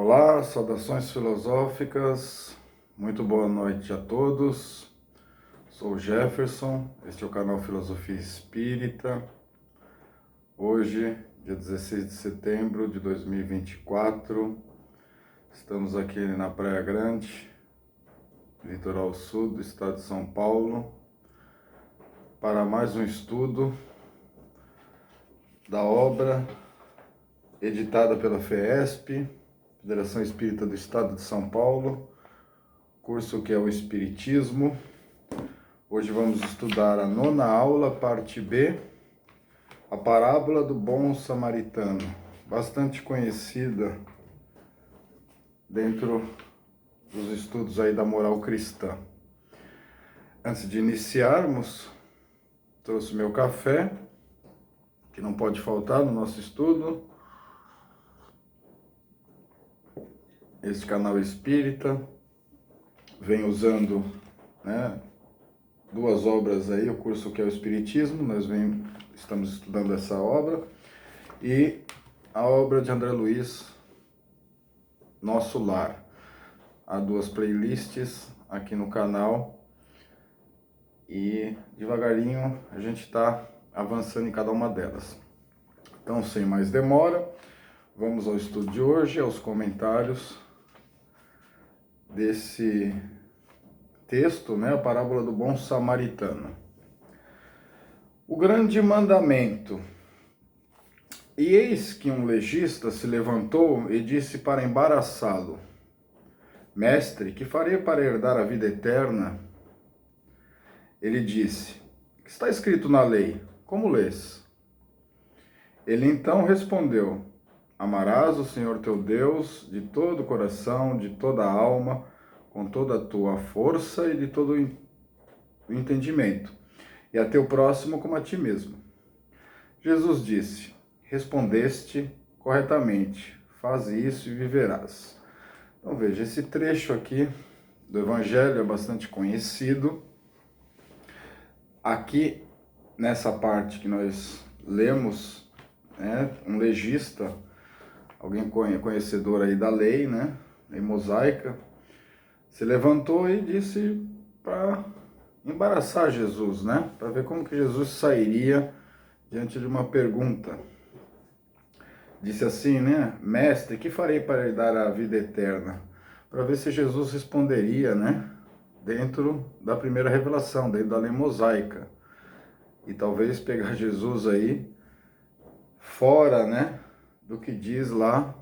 Olá, saudações filosóficas, muito boa noite a todos. Sou o Jefferson, este é o canal Filosofia Espírita. Hoje, dia 16 de setembro de 2024, estamos aqui na Praia Grande, litoral sul do estado de São Paulo, para mais um estudo da obra editada pela FEESP, Federação Espírita do Estado de São Paulo, curso que é o Espiritismo. Hoje vamos estudar a 9ª aula, parte B, a parábola do bom samaritano, bastante conhecida dentro dos estudos aí da moral cristã. Antes de iniciarmos, trouxe meu café, que não pode faltar no nosso estudo. Este canal espírita vem usando, duas obras aí, o curso que é o Espiritismo, estamos estudando essa obra, e a obra de André Luiz, Nosso Lar. Há duas playlists aqui no canal e devagarinho a gente está avançando em cada uma delas. Então, sem mais demora, vamos ao estudo de hoje, aos comentários desse texto, a parábola do bom samaritano. O grande mandamento. E eis que um legista se levantou e disse para embaraçá-lo: Mestre, que farei para herdar a vida eterna? Ele disse: que está escrito na lei? Como lês? Ele então respondeu: Amarás o Senhor teu Deus de todo o coração, de toda a alma, com toda a tua força e de todo o entendimento, e a teu próximo como a ti mesmo. Jesus disse: Respondeste corretamente, faze isso e viverás. Então veja, esse trecho aqui do Evangelho é bastante conhecido. Aqui, nessa parte que nós lemos, um legista, alguém conhecedor aí da lei, lei mosaica, se levantou e disse para embaraçar Jesus, para ver como que Jesus sairia diante de uma pergunta. Disse assim, Mestre, que farei para lhe dar a vida eterna? Para ver se Jesus responderia, dentro da primeira revelação, dentro da lei mosaica. E talvez pegar Jesus aí fora, do que diz lá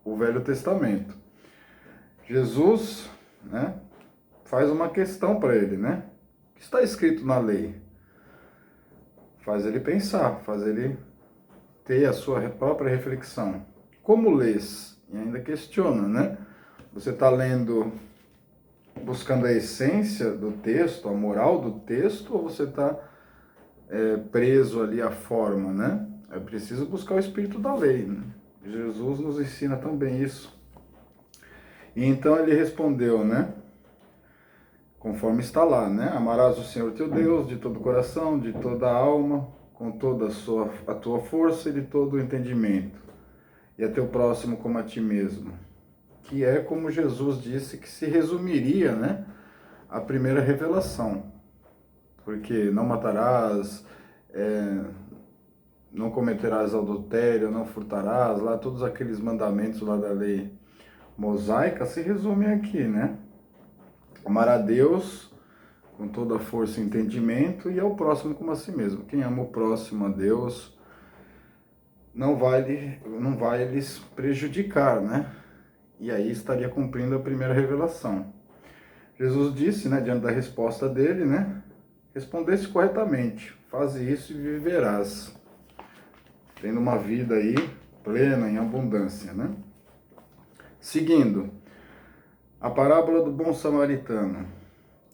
o Velho Testamento. Jesus, faz uma questão para ele, O que está escrito na lei? Faz ele pensar, faz ele ter a sua própria reflexão. Como lês? E ainda questiona, Você está lendo, buscando a essência do texto, a moral do texto, ou você está preso ali à forma, É preciso buscar o espírito da lei, Jesus nos ensina também isso. E então ele respondeu, conforme está lá, Amarás o Senhor teu Deus de todo o coração, de toda a alma, com toda a tua força e de todo o entendimento, e a teu próximo como a ti mesmo. Que é como Jesus disse que se resumiria, a primeira revelação. Porque não matarás, não cometerás adultério, não furtarás, lá todos aqueles mandamentos lá da lei mosaica se resumem aqui, Amar a Deus com toda a força e entendimento e ao próximo como a si mesmo. Quem ama o próximo a Deus não vai lhes prejudicar, E aí estaria cumprindo a primeira revelação. Jesus disse, diante da resposta dele, Respondeste corretamente, faze isso e viverás, tendo uma vida aí plena, em abundância, Seguindo, a parábola do bom samaritano.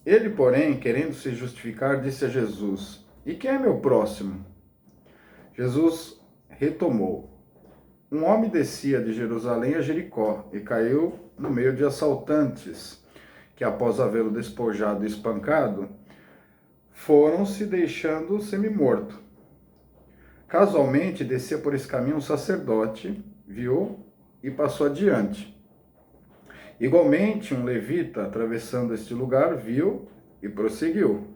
Ele, porém, querendo se justificar, disse a Jesus: E quem é meu próximo? Jesus retomou: Um homem descia de Jerusalém a Jericó e caiu no meio de assaltantes, que após havê-lo despojado e espancado, foram se deixando semi-morto. Casualmente descia por esse caminho um sacerdote, viu e passou adiante. Igualmente, um levita, atravessando este lugar, viu e prosseguiu.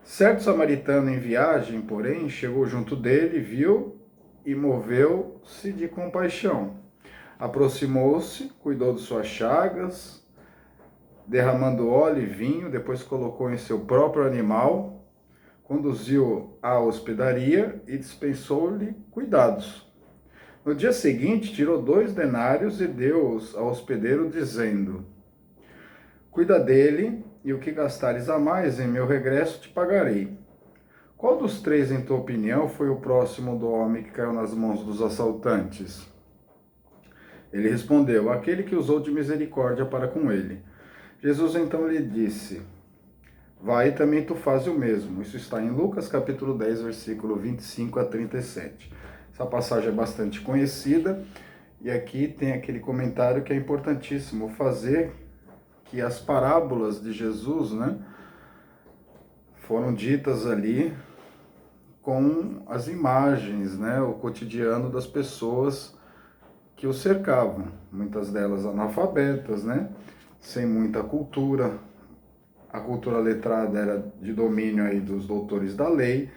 Certo samaritano em viagem, porém, chegou junto dele, viu e moveu-se de compaixão. Aproximou-se, cuidou de suas chagas, derramando óleo e vinho, depois colocou em seu próprio animal, conduziu-o à hospedaria e dispensou-lhe cuidados. No dia seguinte, tirou 2 denários e deu-os ao hospedeiro, dizendo: Cuida dele, e o que gastares a mais em meu regresso te pagarei. Qual dos 3, em tua opinião, foi o próximo do homem que caiu nas mãos dos assaltantes? Ele respondeu: Aquele que usou de misericórdia para com ele. Jesus então lhe disse: Vai, também tu fazes o mesmo. Isso está em Lucas capítulo 10, versículo 25 a 37. Essa passagem é bastante conhecida, e aqui tem aquele comentário que é importantíssimo, fazer que as parábolas de Jesus, né, foram ditas ali com as imagens, né, o cotidiano das pessoas que o cercavam, muitas delas analfabetas, né, sem muita cultura. A cultura letrada era de domínio aí dos doutores da lei,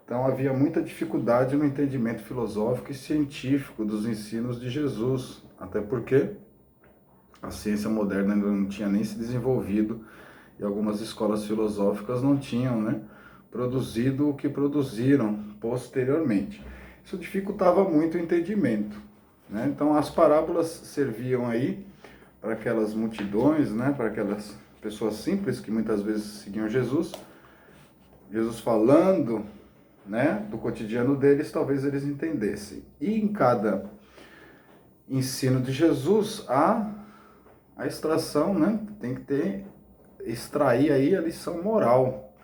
então havia muita dificuldade no entendimento filosófico e científico dos ensinos de Jesus, até porque a ciência moderna ainda não tinha nem se desenvolvido e algumas escolas filosóficas não tinham, né, produzido o que produziram posteriormente. Isso dificultava muito o entendimento, né? Então as parábolas serviam aí para aquelas multidões, né, para aquelas pessoas simples que muitas vezes seguiam Jesus falando, né, do cotidiano deles, talvez eles entendessem. E em cada ensino de Jesus há a extração, né, tem que extrair aí a lição moral.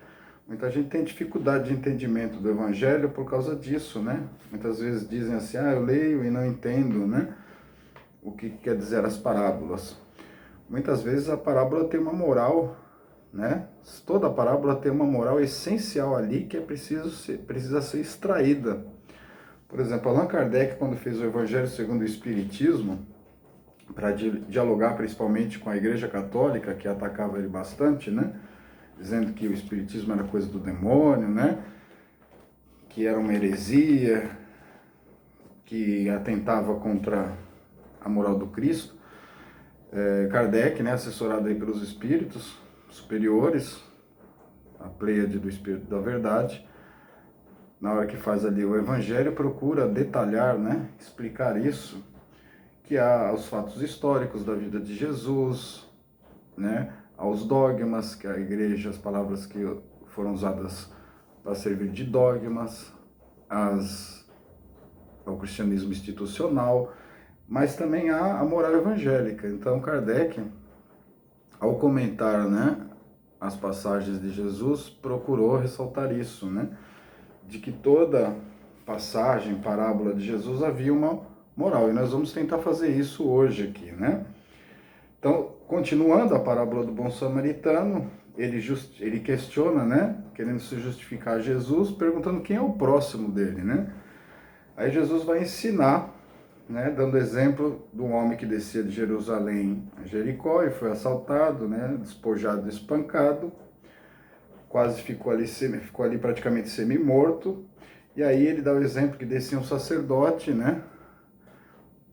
Muita gente tem dificuldade de entendimento do evangelho por causa disso, né? Muitas vezes dizem assim: eu leio e não entendo, né, o que quer dizer as parábolas. Muitas vezes a parábola tem uma moral, né? Toda parábola tem uma moral essencial ali que precisa ser extraída. Por exemplo, Allan Kardec, quando fez o Evangelho segundo o Espiritismo, para dialogar principalmente com a Igreja Católica, que atacava ele bastante, né, dizendo que o Espiritismo era coisa do demônio, né, que era uma heresia, que atentava contra a moral do Cristo. Kardec, né, assessorado aí pelos espíritos superiores, a Pleiade do Espírito da Verdade, na hora que faz ali o Evangelho, procura detalhar, né, explicar isso, que há os fatos históricos da vida de Jesus, né, aos dogmas, que a igreja, as palavras que foram usadas para servir de dogmas, ao cristianismo institucional, mas também há a moral evangélica. Então Kardec, ao comentar, né, as passagens de Jesus, procurou ressaltar isso, né, de que toda passagem, parábola de Jesus havia uma moral, e nós vamos tentar fazer isso hoje aqui, né? Então, continuando a parábola do bom samaritano, ele questiona, né, querendo se justificar a Jesus, perguntando quem é o próximo dele, né? Aí Jesus vai ensinar, né, dando exemplo de um homem que descia de Jerusalém a Jericó e foi assaltado, né, despojado, espancado, quase ficou ali praticamente semi-morto. E aí ele dá o exemplo que descia um sacerdote, né,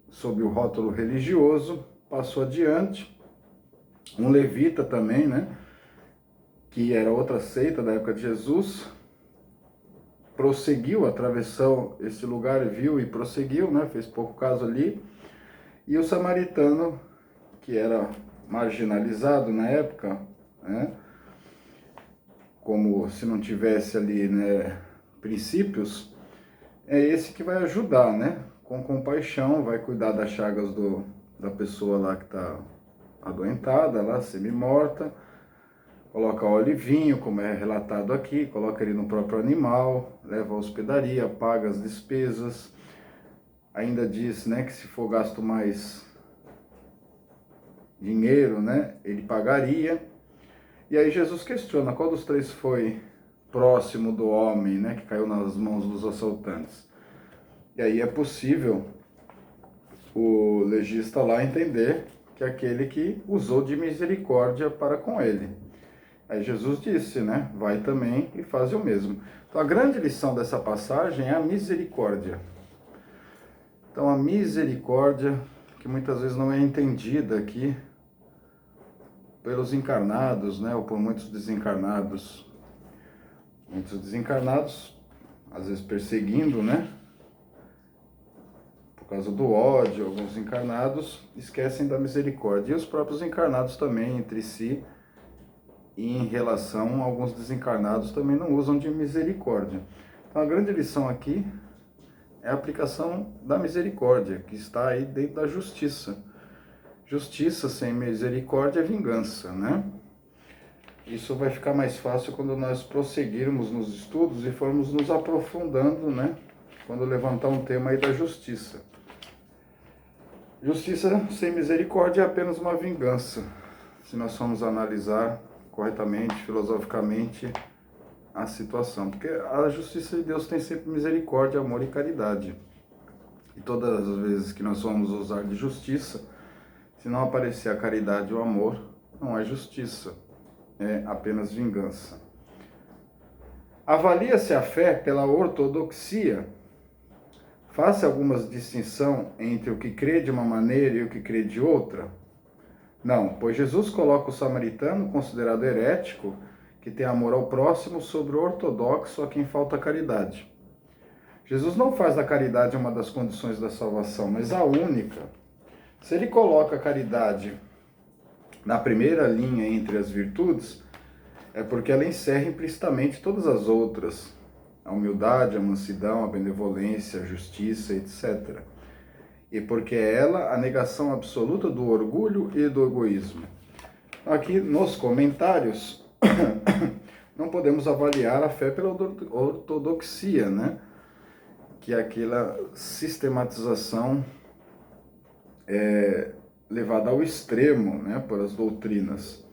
sob o rótulo religioso, passou adiante, um levita também, né, que era outra seita da época de Jesus, prosseguiu, atravessou esse lugar, viu e prosseguiu, né, fez pouco caso ali, e o samaritano, que era marginalizado na época, né, como se não tivesse ali, né, princípios, é esse que vai ajudar, né, com compaixão, vai cuidar das chagas da pessoa lá que está adoentada, lá, semi-morta, coloca óleo e vinho, como é relatado aqui, coloca ele no próprio animal, leva à hospedaria, paga as despesas, ainda diz, né, que se for gasto mais dinheiro, né, ele pagaria. E aí Jesus questiona qual dos 3 foi próximo do homem, né, que caiu nas mãos dos assaltantes. E aí é possível o legista lá entender que é aquele que usou de misericórdia para com ele. Aí Jesus disse, né? Vai também e faz o mesmo. Então a grande lição dessa passagem é a misericórdia. Então a misericórdia, que muitas vezes não é entendida aqui pelos encarnados, né? Ou por muitos desencarnados. Muitos desencarnados, às vezes perseguindo, né? Por causa do ódio, alguns encarnados esquecem da misericórdia. E os próprios encarnados também, entre si, e em relação a alguns desencarnados, também não usam de misericórdia. Então a grande lição aqui é a aplicação da misericórdia, que está aí dentro da justiça. Justiça sem misericórdia é vingança, né? Isso vai ficar mais fácil quando nós prosseguirmos nos estudos e formos nos aprofundando, né? Quando levantar um tema aí da justiça. Justiça sem misericórdia é apenas uma vingança, se nós formos analisar corretamente, filosoficamente, a situação. Porque a justiça de Deus tem sempre misericórdia, amor e caridade. E todas as vezes que nós vamos usar de justiça, se não aparecer a caridade e o amor, não é justiça, é apenas vingança. Avalia-se a fé pela ortodoxia. Faça algumas distinção entre o que crê de uma maneira e o que crê de outra? Não, pois Jesus coloca o samaritano, considerado herético, que tem amor ao próximo, sobre o ortodoxo, a quem falta caridade. Jesus não faz da caridade uma das condições da salvação, mas a única. Se ele coloca a caridade na primeira linha entre as virtudes, é porque ela encerra implicitamente todas as outras. A humildade, a mansidão, a benevolência, a justiça, etc. E porque é ela a negação absoluta do orgulho e do egoísmo. Aqui nos comentários, não podemos avaliar a fé pela ortodoxia, né? Que é aquela sistematização levada ao extremo, né? Por as doutrinas.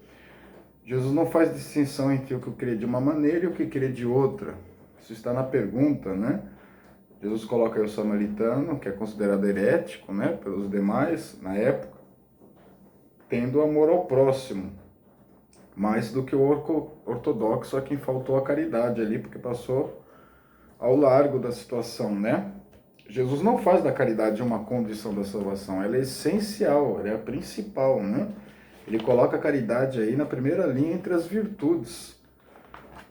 Jesus não faz distinção entre o que crê de uma maneira e o que crê de outra. Isso está na pergunta, né? Jesus coloca aí o samaritano, que é considerado herético, né, pelos demais, na época, tendo amor ao próximo, mais do que o ortodoxo, a quem faltou a caridade ali, porque passou ao largo da situação, né? Jesus não faz da caridade uma condição da salvação, ela é essencial, ela é a principal, né? Ele coloca a caridade aí na primeira linha entre as virtudes,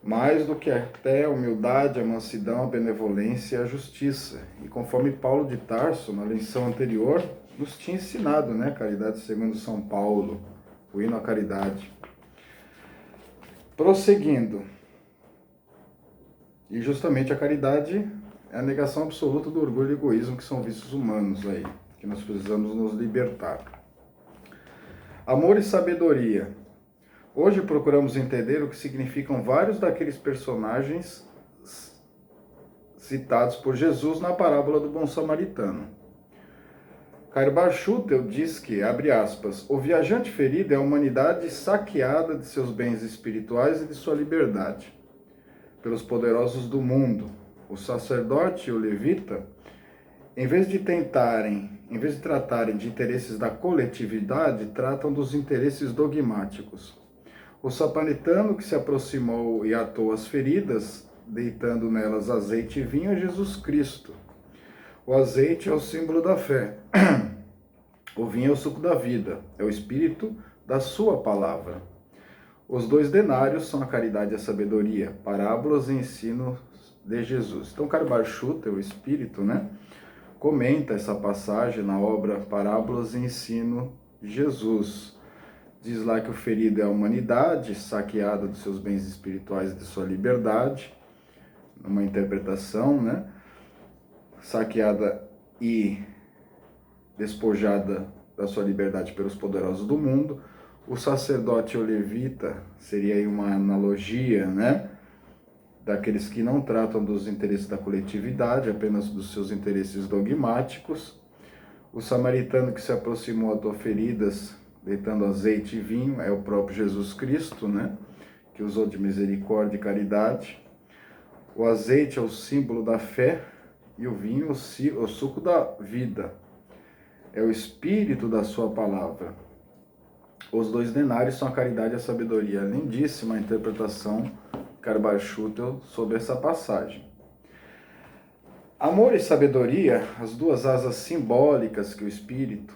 mais do que até a humildade, a mansidão, a benevolência e a justiça. E conforme Paulo de Tarso, na lição anterior, nos tinha ensinado, né? Caridade segundo São Paulo, o hino à caridade. Prosseguindo. E justamente a caridade é a negação absoluta do orgulho e egoísmo, que são vícios humanos aí, que nós precisamos nos libertar. Amor e sabedoria. Hoje procuramos entender o que significam vários daqueles personagens citados por Jesus na parábola do bom samaritano. Caio Barchutel diz que, abre aspas, o viajante ferido é a humanidade saqueada de seus bens espirituais e de sua liberdade pelos poderosos do mundo. O sacerdote e o levita, em vez de tratarem de interesses da coletividade, tratam dos interesses dogmáticos. O samaritano que se aproximou e atou as feridas, deitando nelas azeite e vinho, é Jesus Cristo. O azeite é o símbolo da fé. O vinho é o suco da vida, é o espírito da sua palavra. Os 2 denários são a caridade e a sabedoria, parábolas e ensino de Jesus. Então, Caio Barchutel, o espírito, né, comenta essa passagem na obra Parábolas e Ensino de Jesus. Diz lá que o ferido é a humanidade, saqueada dos seus bens espirituais e de sua liberdade, numa interpretação, né? Saqueada e despojada da sua liberdade pelos poderosos do mundo. O sacerdote ou levita seria aí uma analogia, né? Daqueles que não tratam dos interesses da coletividade, apenas dos seus interesses dogmáticos. O samaritano que se aproximou a feridas, deitando azeite e vinho, é o próprio Jesus Cristo, né? Que usou de misericórdia e caridade. O azeite é o símbolo da fé e o vinho o suco da vida. é o espírito da sua palavra. Os 2 denários são a caridade e a sabedoria. Lindíssima a interpretação Karbar Schutel sobre essa passagem. Amor e sabedoria, as 2 asas simbólicas que o espírito,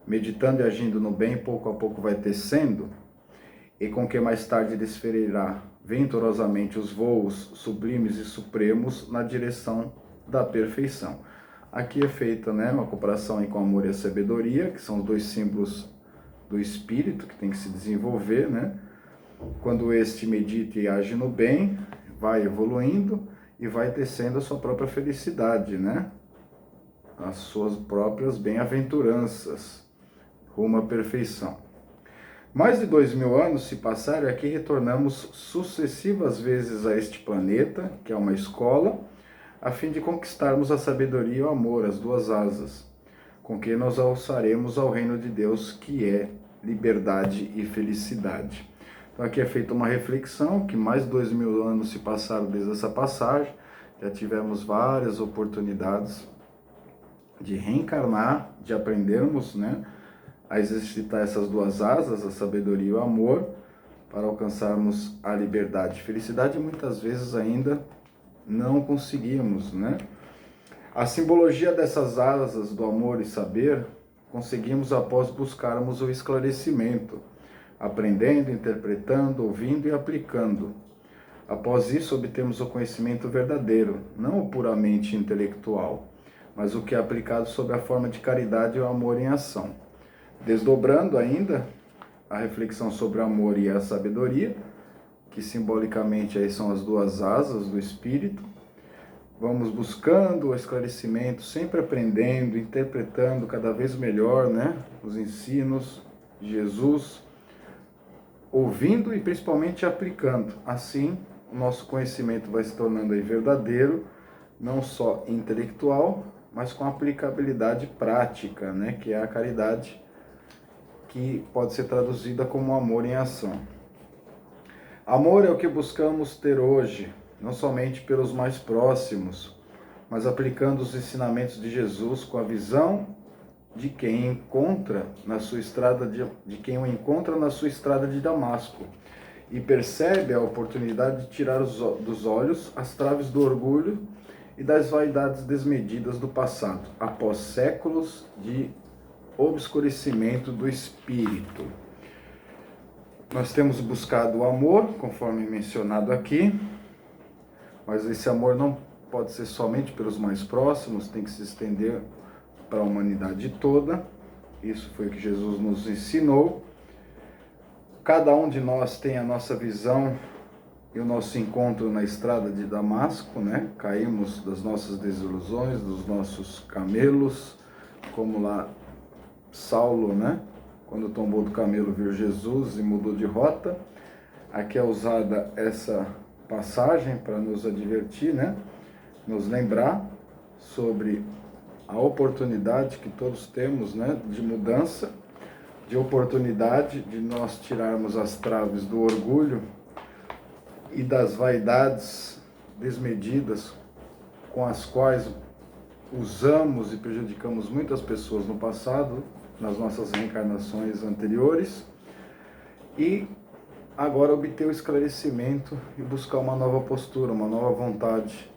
meditando e agindo no bem, pouco a pouco vai tecendo, e com que mais tarde desferirá venturosamente os voos sublimes e supremos na direção da perfeição. Aqui é feita, né, uma comparação aí com amor e a sabedoria, que são os 2 símbolos do espírito que tem que se desenvolver, né? Quando este medita e age no bem, vai evoluindo e vai tecendo a sua própria felicidade, né? As suas próprias bem-aventuranças rumo à perfeição. Mais de 2000 anos se passaram e aqui retornamos sucessivas vezes a este planeta, que é uma escola, a fim de conquistarmos a sabedoria e o amor, as 2 asas, com que nos alçaremos ao reino de Deus, que é liberdade e felicidade. Então aqui é feita uma reflexão, que mais de 2000 anos se passaram desde essa passagem, já tivemos várias oportunidades de reencarnar, de aprendermos, né, a exercitar essas 2 asas, a sabedoria e o amor, para alcançarmos a liberdade e felicidade, e muitas vezes ainda não conseguimos, né? A simbologia dessas asas do amor e saber, conseguimos após buscarmos o esclarecimento, aprendendo, interpretando, ouvindo e aplicando. Após isso, obtemos o conhecimento verdadeiro, não o puramente intelectual, mas o que é aplicado sob a forma de caridade e o amor em ação. Desdobrando ainda a reflexão sobre o amor e a sabedoria, que simbolicamente aí são as 2 asas do espírito, vamos buscando o esclarecimento, sempre aprendendo, interpretando cada vez melhor, né, os ensinos de Jesus, ouvindo e principalmente aplicando. Assim, o nosso conhecimento vai se tornando aí verdadeiro, não só intelectual, mas com aplicabilidade prática, né, que é a caridade, que pode ser traduzida como amor em ação. Amor é o que buscamos ter hoje, não somente pelos mais próximos, mas aplicando os ensinamentos de Jesus com a visão de quem encontra na sua estrada de quem o encontra na sua estrada de Damasco e percebe a oportunidade de tirar dos olhos as traves do orgulho e das vaidades desmedidas do passado, após séculos de obscurecimento do espírito. Nós temos buscado o amor, conforme mencionado aqui, mas esse amor não pode ser somente pelos mais próximos, tem que se estender para a humanidade toda. Isso foi o que Jesus nos ensinou. Cada um de nós tem a nossa visão e o nosso encontro na estrada de Damasco, né? Caímos das nossas desilusões, dos nossos camelos, como lá Saulo, né? Quando tombou do camelo, viu Jesus e mudou de rota. Aqui é usada essa passagem para nos advertir, né? Nos lembrar sobre a oportunidade que todos temos, né? De mudança, de oportunidade de nós tirarmos as traves do orgulho e das vaidades desmedidas com as quais usamos e prejudicamos muitas pessoas no passado, nas nossas reencarnações anteriores, e agora obter o esclarecimento e buscar uma nova postura, uma nova vontade,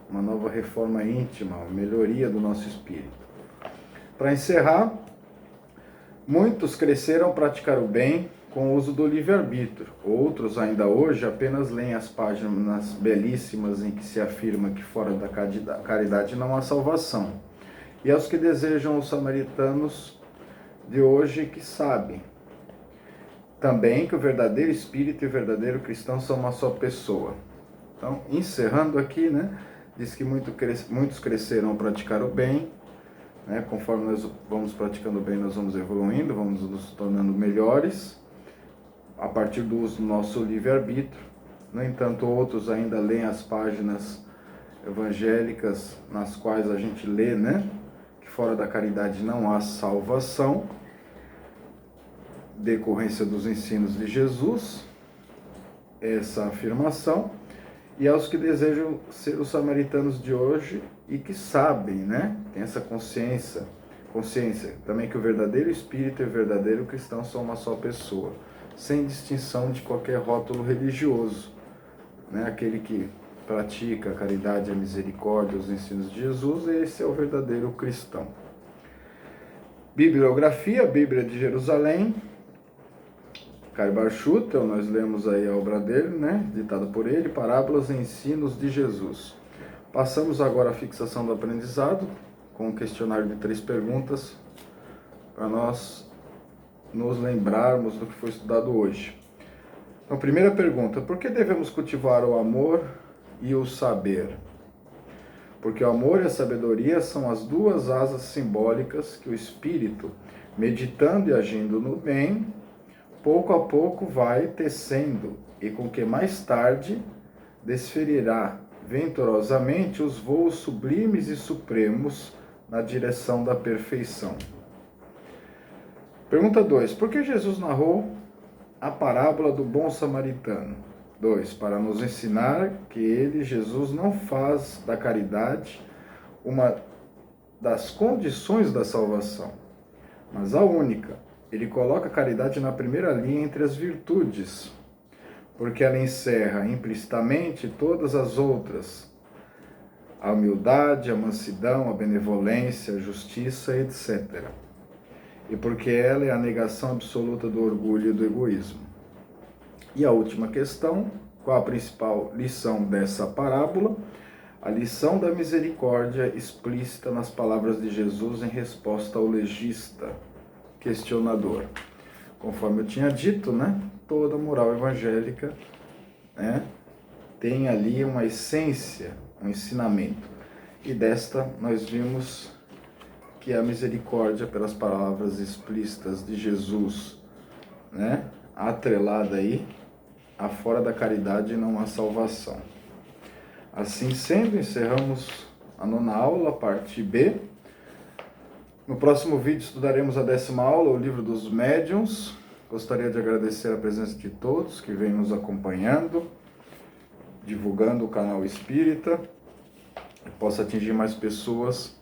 uma nova reforma íntima, uma melhoria do nosso espírito. Para encerrar, muitos cresceram a praticar o bem com o uso do livre-arbítrio. Outros, ainda hoje, apenas leem as páginas belíssimas em que se afirma que fora da caridade não há salvação. E aos que desejam os samaritanos de hoje que sabem também que o verdadeiro espírito e o verdadeiro cristão são uma só pessoa. Então, encerrando aqui, né, diz que muitos cresceram a praticar o bem, né, conforme nós vamos praticando o bem, nós vamos evoluindo, vamos nos tornando melhores, a partir do uso do nosso livre-arbítrio. No entanto, outros ainda leem as páginas evangélicas nas quais a gente lê, né, que fora da caridade não há salvação, decorrência dos ensinos de Jesus, essa afirmação, e aos que desejam ser os samaritanos de hoje e que sabem, né, tem essa consciência Consciência também que o verdadeiro espírito e o verdadeiro cristão são uma só pessoa, sem distinção de qualquer rótulo religioso, né? Aquele que pratica a caridade, a misericórdia, os ensinos de Jesus, esse é o verdadeiro cristão. Bibliografia, Bíblia de Jerusalém, Caio Bar Schutel, nós lemos aí a obra dele, né? Ditada por ele, Parábolas e Ensinos de Jesus. Passamos agora à fixação do aprendizado, com um questionário de 3 perguntas, para nós nos lembrarmos do que foi estudado hoje. Então, primeira pergunta: por que devemos cultivar o amor e o saber? Porque o amor e a sabedoria são as 2 asas simbólicas que o espírito, meditando e agindo no bem, pouco a pouco vai tecendo e com que mais tarde desferirá venturosamente os voos sublimes e supremos na direção da perfeição. Pergunta 2. Por que Jesus narrou a parábola do bom samaritano? 2. Para nos ensinar que ele, Jesus, não faz da caridade uma das condições da salvação, mas a única. Ele coloca a caridade na primeira linha entre as virtudes, porque ela encerra implicitamente todas as outras: a humildade, a mansidão, a benevolência, a justiça, etc. E porque ela é a negação absoluta do orgulho e do egoísmo. E a última questão: qual a principal lição dessa parábola? A lição da misericórdia explícita nas palavras de Jesus em resposta ao legista questionador. Conforme eu tinha dito, né, toda moral evangélica, né, tem ali uma essência, um ensinamento. E desta nós vimos que a misericórdia, pelas palavras explícitas de Jesus, né, atrelada aí, a fora da caridade não há salvação. Assim sendo, encerramos a 9ª aula, parte B. No próximo vídeo estudaremos a 10ª aula, o livro dos médiuns. Gostaria de agradecer a presença de todos que vêm nos acompanhando, divulgando o canal Espírita, que possa atingir mais pessoas.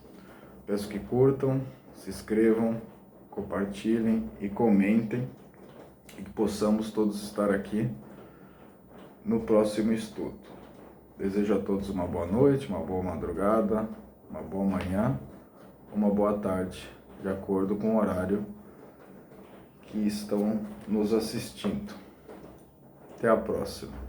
Peço que curtam, se inscrevam, compartilhem e comentem, e que possamos todos estar aqui no próximo estudo. Desejo a todos uma boa noite, uma boa madrugada, uma boa manhã, uma boa tarde, de acordo com o horário que estão nos assistindo. Até a próxima.